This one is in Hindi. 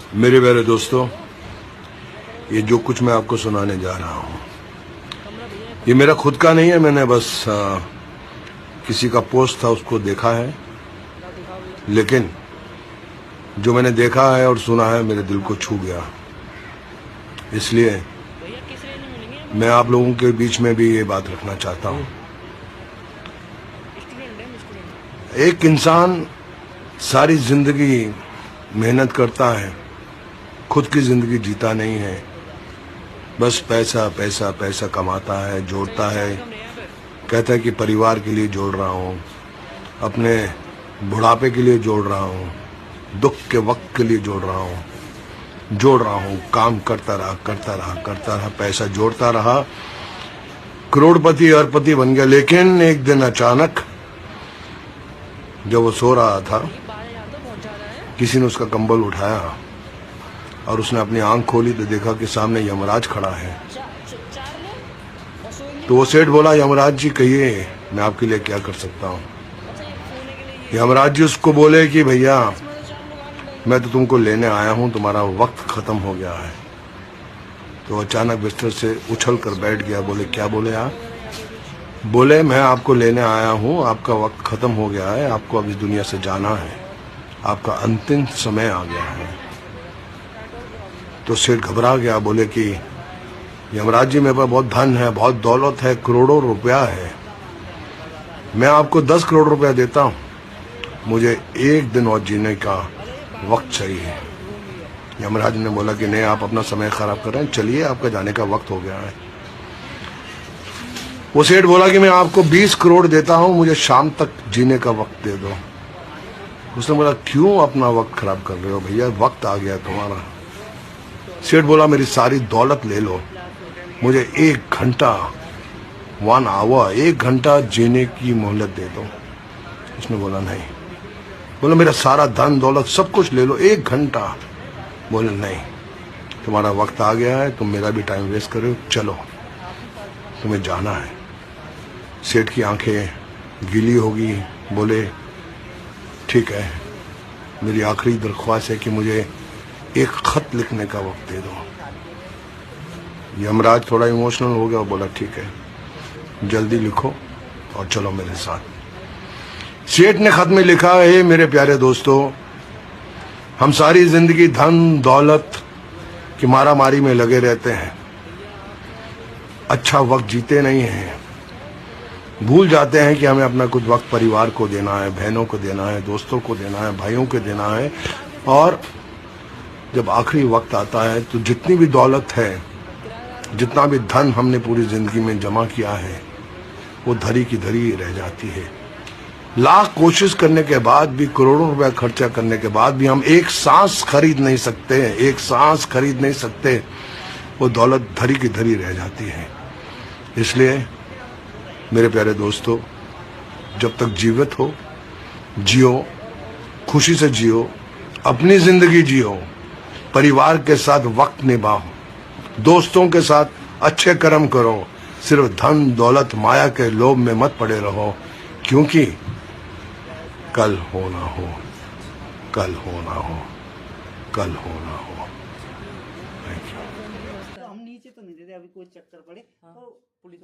मेरे प्यारे दोस्तों, ये जो कुछ मैं आपको सुनाने जा रहा हूँ ये मेरा खुद का नहीं है। मैंने बस किसी का पोस्ट था उसको देखा है, लेकिन जो मैंने देखा है और सुना है मेरे दिल को छू गया। इसलिए मैं आप लोगों के बीच में भी ये बात रखना चाहता हूँ। एक इंसान सारी जिंदगी मेहनत करता है, खुद की जिंदगी जीता नहीं है, बस पैसा पैसा पैसा कमाता है, जोड़ता है, कहता है कि परिवार के लिए जोड़ रहा हूँ, अपने बुढ़ापे के लिए जोड़ रहा हूँ, दुख के वक्त के लिए जोड़ रहा हूँ, काम करता रहा, पैसा जोड़ता रहा, करोड़पति अरबपति बन गया। लेकिन एक दिन अचानक जब वो सो रहा था, किसी ने उसका कंबल उठाया और उसने अपनी आंख खोली तो देखा कि सामने यमराज खड़ा है। तो वो सेठ बोला, यमराज जी कहिए मैं आपके लिए क्या कर सकता हूँ। यमराज जी उसको बोले कि भैया मैं तो तुमको लेने आया हूँ, तुम्हारा वक्त खत्म हो गया है। तो अचानक बिस्तर से उछल कर बैठ गया। बोले क्या बोले आप? बोले मैं आपको लेने आया हूँ, आपका वक्त खत्म हो गया है, आपको अब इस दुनिया से जाना है, आपका अंतिम समय आ गया है। तो सेठ घबरा गया। बोले कि यमराज जी मेरे पास बहुत धन है, बहुत दौलत है, करोड़ों रुपया है, मैं आपको 10 करोड़ रुपया देता हूँ, मुझे एक दिन और जीने का वक्त चाहिए। यमराज ने बोला कि नहीं, आप अपना समय खराब कर रहे हैं, चलिए आपका जाने का वक्त हो गया है। वो सेठ बोला कि मैं आपको 20 करोड़ देता हूँ, मुझे शाम तक जीने का वक्त दे दो। उसने बोला क्यों अपना वक्त खराब कर रहे हो भैया, वक्त आ गया तुम्हारा। सेठ बोला मेरी सारी दौलत ले लो, मुझे 1 घंटा 1 आवर 1 घंटा जीने की मोहलत दे दो। उसने बोला नहीं। बोला मेरा सारा धन दौलत सब कुछ ले लो, 1 घंटा। बोले नहीं, तुम्हारा वक्त आ गया है, तुम मेरा भी टाइम वेस्ट कर रहे हो, चलो तुम्हें जाना है। सेठ की आंखें गीली होगी। बोले ठीक है, मेरी आखिरी दरख्वास्त है कि मुझे एक खत लिखने का वक्त दे दो। यमराज थोड़ा इमोशनल हो गया और बोला ठीक है, जल्दी लिखो और चलो मेरे साथ। सेठ ने खत में लिखा है, मेरे प्यारे दोस्तों, हम सारी जिंदगी धन दौलत की मारामारी में लगे रहते हैं, अच्छा वक्त जीते नहीं हैं, भूल जाते हैं कि हमें अपना कुछ वक्त परिवार को देना है, बहनों को देना है, दोस्तों को देना है, भाइयों को देना है। और जब आखिरी वक्त आता है तो जितनी भी दौलत है, जितना भी धन हमने पूरी जिंदगी में जमा किया है, वो धरी की धरी रह जाती है। लाख कोशिश करने के बाद भी, करोड़ों रुपया खर्चा करने के बाद भी हम एक सांस खरीद नहीं सकते, एक सांस खरीद नहीं सकते, वो दौलत धरी की धरी रह जाती है। इसलिए मेरे प्यारे दोस्तों, जब तक जीवित हो जियो, खुशी से जियो, अपनी जिंदगी जियो, परिवार के साथ वक्त निभाओ, दोस्तों के साथ अच्छे कर्म करो, सिर्फ धन दौलत माया के लोभ में मत पड़े रहो, क्योंकि कल होना हो, कल होना हो, कल होना हो। Thank you. हम नीचे तो नहीं देते, अभी कोई चक्कर पड़े तो पुलिस